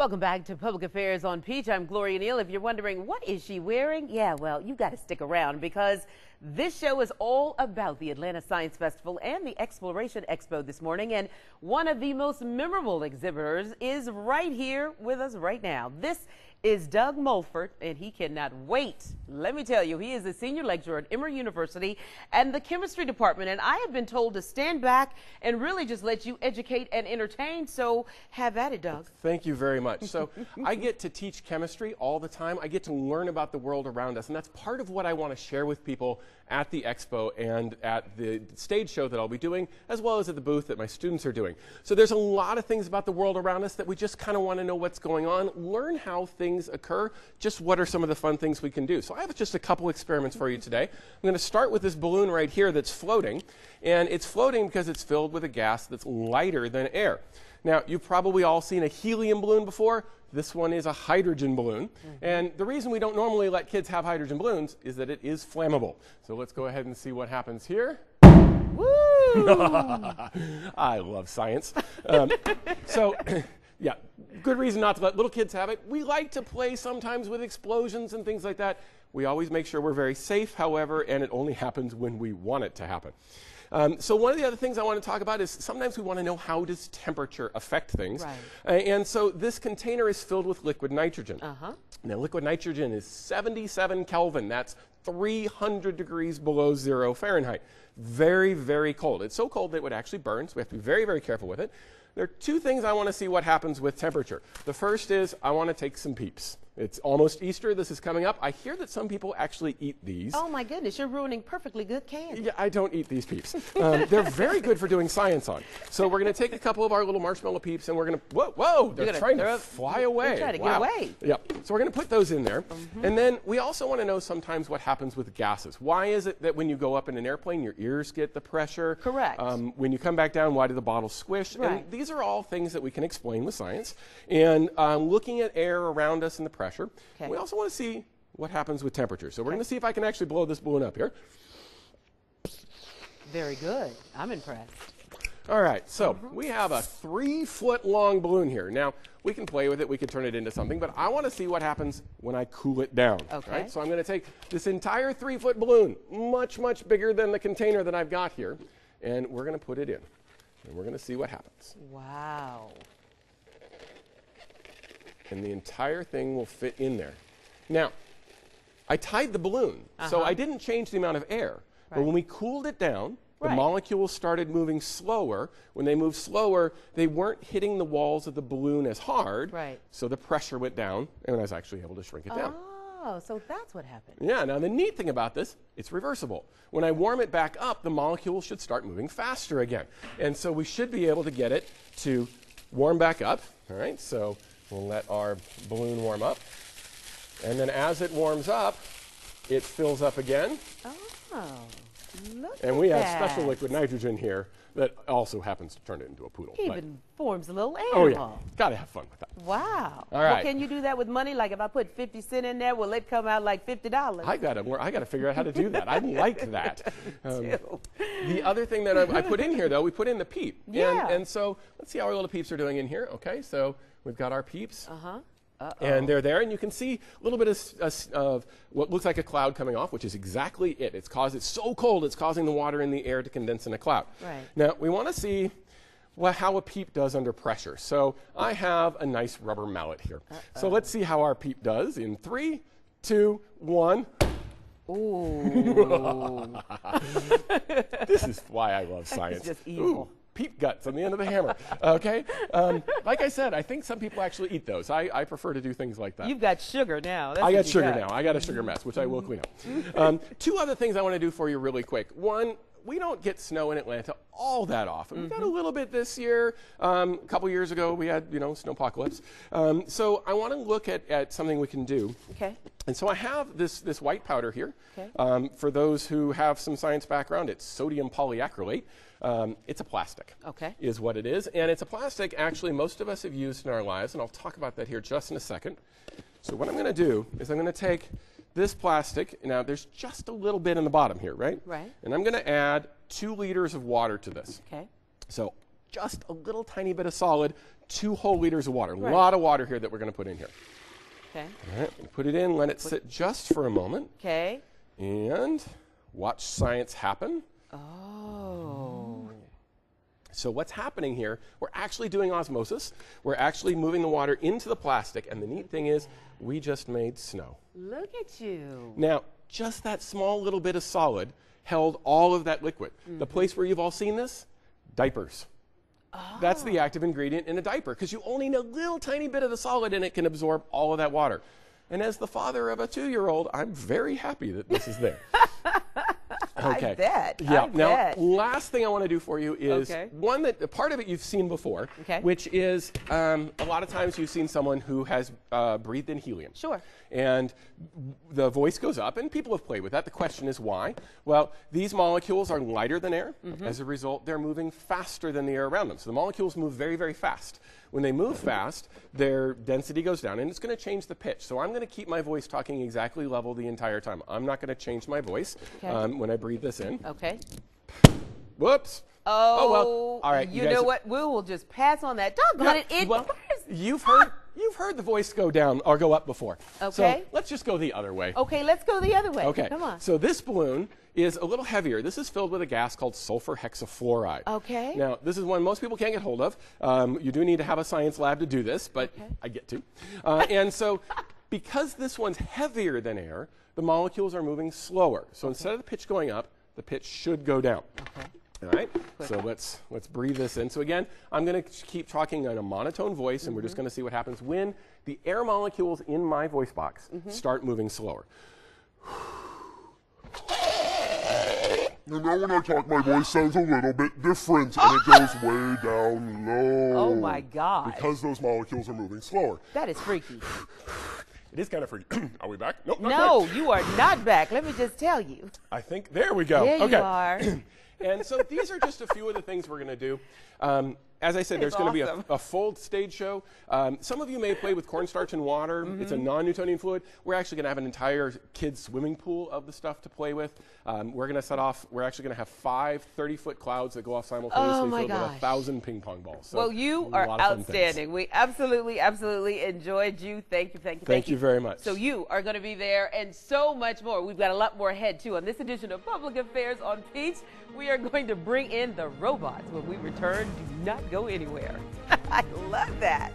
Welcome back to Public Affairs on Peach. I'm Gloria Neal. If you're wondering, what is she wearing? Yeah, well, you got to stick around because this show is all about the Atlanta Science Festival and the Exploration Expo this morning. And one of the most memorable exhibitors is right here with us right now. This is Doug Mulford, and he cannot wait. Let me tell you, he is a senior lecturer at Emory University and the chemistry department, and I have been told to stand back and really just let you educate and entertain, so have at it, Doug. Thank you very much. So I get to teach chemistry all the time. I get to learn about the world around us, and that's part of what I want to share with people at the expo and at the stage show that I'll be doing, as well as at the booth that my students are doing. So there's a lot of things about the world around us that we just kind of want to know what's going on, learn how things occur, just what are some of the fun things we can do. So I have just a couple experiments for you today. I'm going to start with this balloon right here that's floating, and it's floating because it's filled with a gas that's lighter than air. Now, you've probably all seen a helium balloon before. This one is a hydrogen balloon. And the reason we don't normally let kids have hydrogen balloons is that it is flammable. So let's go ahead and see what happens here. Woo! I love science. Yeah, good reason not to let little kids have it. We like to play sometimes with explosions and things like that. We always make sure we're very safe, however, and it only happens when we want it to happen. So one of the other things I want to talk about is sometimes we want to know, how does temperature affect things? Right. And so this container is filled with liquid nitrogen. Now, liquid nitrogen is 77 Kelvin. That's 300 degrees below 0 Fahrenheit. Very, very cold. It's so cold that it would actually burn, so we have to be very, very careful with it. There are two things I want to see what happens with temperature. The first is I want to take some peeps. It's almost Easter. This is coming up. I hear that some people actually eat these. Oh, my goodness. You're ruining perfectly good candy. Yeah, I don't eat these peeps. They're very good for doing science on. So we're going to take a couple of our little marshmallow peeps, and we're going to, whoa, they're trying to fly away. They're trying to get away. Yep. So we're going to put those in there. And then we also want to know sometimes what happens with gases. Why is it that when you go up in an airplane, your ears get the pressure? Correct. When you come back down, why do the bottles squish? Right. And these are all things that we can explain with science. And looking at air around us and the pressure, we also want to see what happens with temperature. So we're going to see if I can actually blow this balloon up here. Very good. I'm impressed. All right, so we have a 3-foot-long balloon here. Now, we can play with it. We can turn it into something, but I want to see what happens when I cool it down. Okay. Right? So I'm going to take this entire 3-foot balloon, much, much bigger than the container that I've got here, and we're going to put it in. And we're going to see what happens. Wow. And the entire thing will fit in there. Now, I tied the balloon, so I didn't change the amount of air. But when we cooled it down, the molecules started moving slower. When they moved slower, they weren't hitting the walls of the balloon as hard. So the pressure went down, and I was actually able to shrink it down. Oh, so that's what happened. Yeah, now the neat thing about this, it's reversible. When I warm it back up, the molecules should start moving faster again. And so we should be able to get it to warm back up. All right, so we'll let our balloon warm up. And then as it warms up, it fills up again. Oh, look and we at have special liquid nitrogen here that also happens to turn it into a poodle. He even forms a little animal. Oh, yeah. Got to have fun with that. Wow. All right. Well, can you do that with money? Like if I put 50 cents in there, will it come out like $50? I got to figure out how to do that. I like that. The other thing that I put in here, though, we put in the peep. Yeah. And so let's see how our little peeps are doing in here. Okay, so we've got our peeps. And they're there, and you can see a little bit of what looks like a cloud coming off, which is exactly it. It's so cold, it's causing the water in the air to condense in a cloud. Right. Now, we want to see how a peep does under pressure. So I have a nice rubber mallet here. So let's see how our peep does in 3, 2, 1. Ooh. This is why I love science. It's just evil. Ooh. Peep guts on the end of the hammer. Okay? Like I said, I think some people actually eat those. I prefer to do things like that. You've got sugar now. That's I got sugar now. I got a sugar mess, which I will clean up. 2 other things I want to do for you really quick. One, we don't get snow in Atlanta all that often. We got a little bit this year. A couple years ago, we had, snowpocalypse. So I want to look at something we can do. Okay. And so I have this white powder here. Okay. For those who have some science background, it's sodium polyacrylate. It's a plastic, is what it is. And it's a plastic, actually, most of us have used in our lives, and I'll talk about that here just in a second. So what I'm going to do is I'm going to take this plastic. Now, there's just a little bit in the bottom here, right? Right. And I'm going to add 2 liters of water to this. Okay. So just a little tiny bit of solid, 2 whole liters of water. Right. A lot of water here that we're going to put in here. Okay. All right, put it in, let it sit just for a moment. Okay. And watch science happen. Oh. So what's happening here, we're actually doing osmosis. We're actually moving the water into the plastic, and the neat thing is we just made snow. Look at you. Now, just that small little bit of solid held all of that liquid. The place where you've all seen this, diapers. That's the active ingredient in a diaper, because you only need a little tiny bit of the solid and it can absorb all of that water. And as the father of a 2-year-old, I'm very happy that this is there. Okay. I bet. Yeah. I Now, bet. last thing I want to do for you is Okay. one that part of it you've seen before, Okay. which is a lot of times you've seen someone who has breathed in helium. Sure. And the voice goes up, and people have played with that. The question is why? Well, these molecules are lighter than air. As a result, they're moving faster than the air around them. So the molecules move very, very fast. When they move fast, their density goes down, and it's going to change the pitch. So I'm going to keep my voice talking exactly level the entire time. I'm not going to change my voice when I breathe this in. Okay. Whoops. Oh, well. All right. You guys- know what? We will just pass on that. Doggone it. It well, burns. you've heard the voice go down or go up before. Okay. So let's just go the other way. Okay, let's go the other way. Okay. Come on. So this balloon is a little heavier. This is filled with a gas called sulfur hexafluoride. Okay. Now, this is one most people can't get hold of. You do need to have a science lab to do this, but I get to. And so because this one's heavier than air, the molecules are moving slower. So instead of the pitch going up, the pitch should go down. Okay. All right, so let's breathe this in. So again, I'm going to keep talking in a monotone voice, and we're just going to see what happens when the air molecules in my voice box start moving slower. You know, when I talk, my voice sounds a little bit different, and it goes way down low. Oh my God. Because those molecules are moving slower. That is freaky. It is kind of freaky. Are we back? Nope, not No, quite. you are not back. Let me just tell you. I think, there we go. There Okay. you are. And so these are just a few of the things we're going to do. As I said, there's going to be awesome. a full stage show. Some of you may play with cornstarch and water. It's a non-Newtonian fluid. We're actually going to have an entire kids swimming pool of the stuff to play with. We're going to set off, we're actually going to have 5 30-foot clouds that go off simultaneously Oh my filled with gosh. 1,000 ping pong balls. So Well, you a are lot of fun things. outstanding. We absolutely, absolutely enjoyed you. Thank you, thank you, Thank you very much. So you are going to be there and so much more. We've got a lot more ahead, too. On this edition of Public Affairs on Peach, we are going to bring in the robots when we return. Do not go anywhere. I love that.